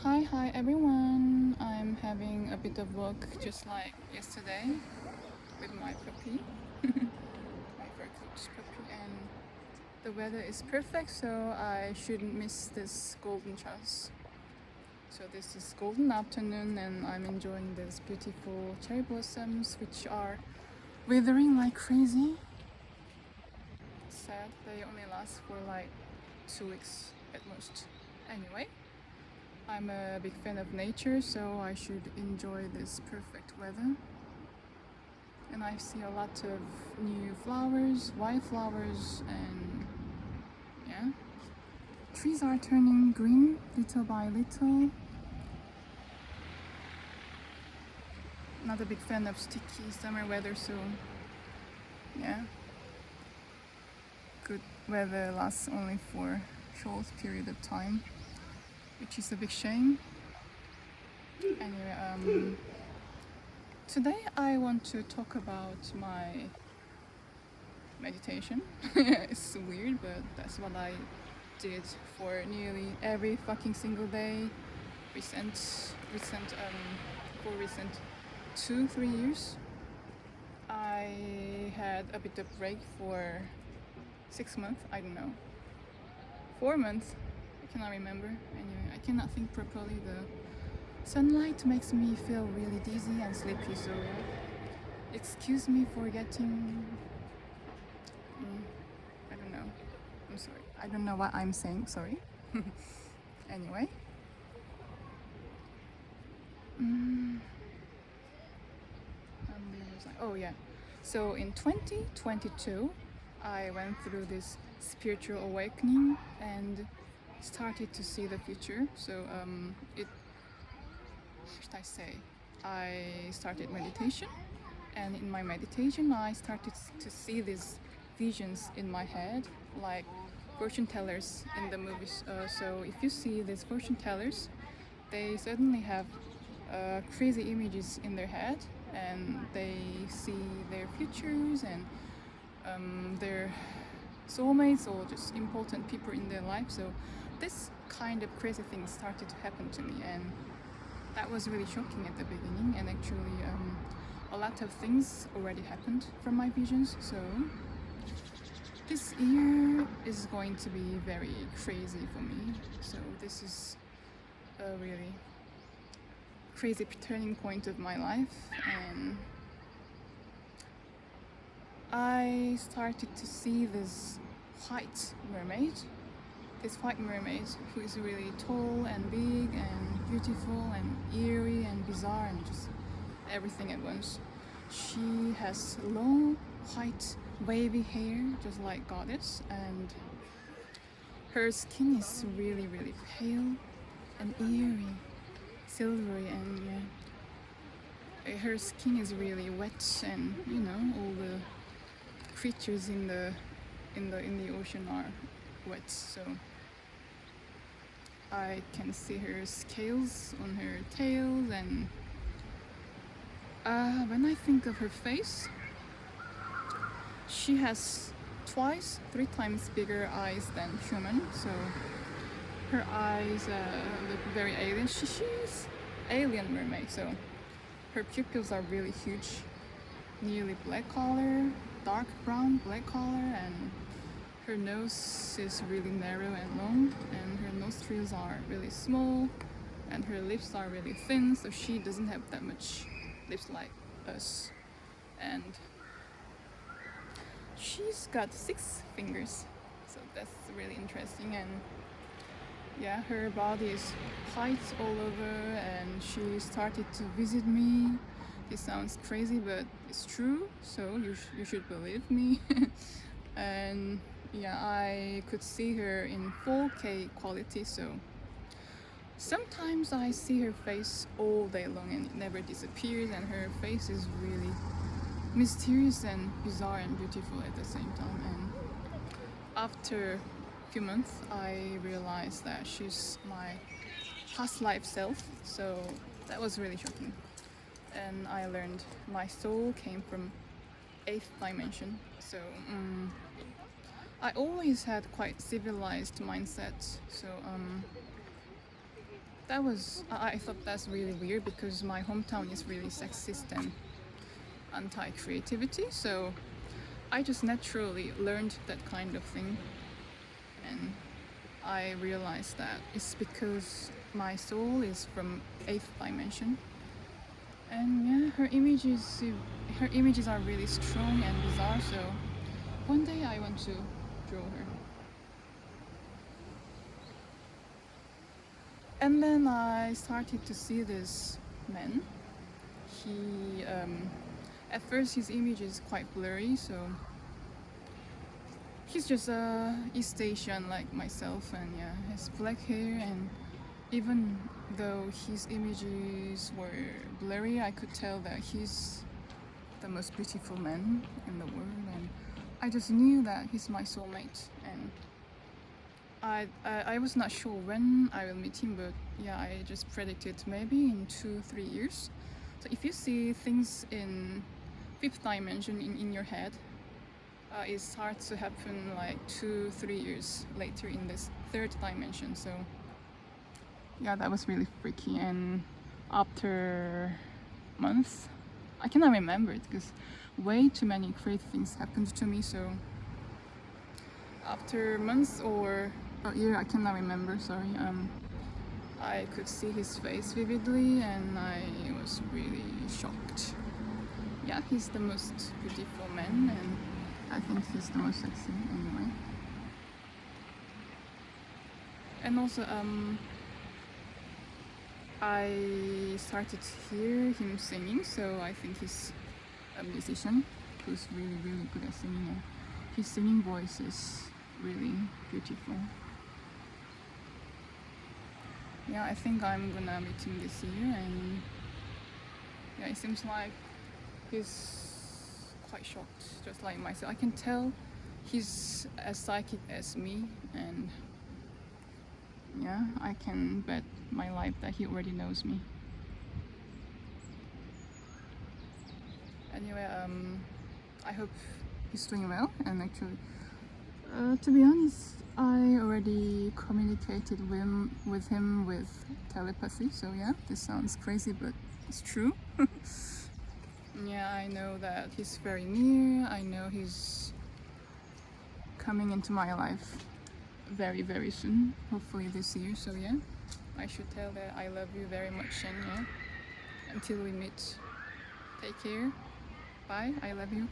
Hi everyone. I'm having a bit of work just like yesterday with my puppy, my fur coat puppy, and the weather is perfect, so I shouldn't miss this golden chance. So this is golden afternoon, and I'm enjoying these beautiful cherry blossoms, which are withering like crazy. Sad they only last for like 2 weeks at most. Anyway. I'm a big fan of nature, so I should enjoy this perfect weather. And I see a lot of new flowers, wildflowers, and yeah. Trees are turning green little by little. Not a big fan of sticky summer weather, so yeah. Good weather lasts only for a short period of time, which is a big shame. Anyway, today I want to talk about my meditation. It's weird, but that's what I did for nearly every fucking single day. For recent 2-3 years. I had a bit of break for 6 months. I don't know, 4 months. I cannot remember. Anyway, I cannot think properly. The sunlight makes me feel really dizzy and sleepy. So excuse me for getting I don't know. I'm sorry. I don't know what I'm saying. Sorry. Anyway. Oh, yeah. So in 2022, I went through this spiritual awakening and started to see the future. So how should I say? I started meditation, and in my meditation, I started to see these visions in my head, like fortune tellers in the movies. So if you see these fortune tellers, they suddenly have crazy images in their head, and they see their futures and their soulmates or just important people in their life. So this kind of crazy thing started to happen to me, and that was really shocking at the beginning. And actually, a lot of things already happened from my visions. So this year is going to be very crazy for me. So this is a really crazy turning point of my life, and I started to see this white mermaid. This white mermaid who is really tall and big and beautiful and eerie and bizarre and just everything at once. She has long white wavy hair, just like goddess, and her skin is really pale and eerie, silvery, and yeah, her skin is really wet, and all the creatures in the ocean are wet. So I can see her scales on her tails, and when I think of her face, she has 3 times bigger eyes than human. So her eyes look very alien. She's alien mermaid. So her pupils are really huge, nearly black color, dark brown black color, and her nose is really narrow and long, and her nostrils are really small, and her lips are really thin, so she doesn't have that much lips like us. And she's got 6 fingers, so that's really interesting. And yeah, her body is white all over, and she started to visit me. It sounds crazy, but it's true, so you should believe me. And yeah, I could see her in 4K quality, so sometimes I see her face all day long and it never disappears, and her face is really mysterious and bizarre and beautiful at the same time. And after a few months, I realized that she's my past life self, so that was really shocking. And I learned my soul came from 8th dimension. So I always had quite civilized mindset. So I thought that's really weird because my hometown is really sexist and anti-creativity, so I just naturally learned that kind of thing, and I realized that it's because my soul is from 8th dimension, and yeah, her images are really strong and bizarre. So one day I want to draw her. And then I started to see this man. He at first his image is quite blurry, so he's just East Asian like myself, and yeah, has black hair, and even though his images were blurry, I could tell that he's the most beautiful man in the world, and I just knew that he's my soulmate. And I was not sure when I will meet him, but yeah, I just predicted maybe in 2-3 years. So if you see things in 5th dimension in your head, it starts to happen like 2-3 years later in this 3rd dimension. So yeah, that was really freaky. And after months, I cannot remember it because way too many crazy things happened to me. So after months or a year, I cannot remember, sorry, I could see his face vividly, and I was really shocked. Yeah, he's the most beautiful man, and I think he's the most sexy anyway. And also I started to hear him singing, so I think he's a musician who's really, really good at singing, and his singing voice is really beautiful. Yeah, I think I'm gonna meet him this year, and yeah, it seems like he's quite shocked, just like myself. I can tell he's as psychic as me, and yeah, I can bet my life that he already knows me. Anyway, I hope he's doing well, and actually, to be honest, I already communicated with him with telepathy, so yeah, this sounds crazy, but it's true. Yeah, I know that he's very near. I know he's coming into my life very, very soon, hopefully this year. So yeah, I should tell that I love you very much, and yeah, until we meet, take care. Bye, I love you.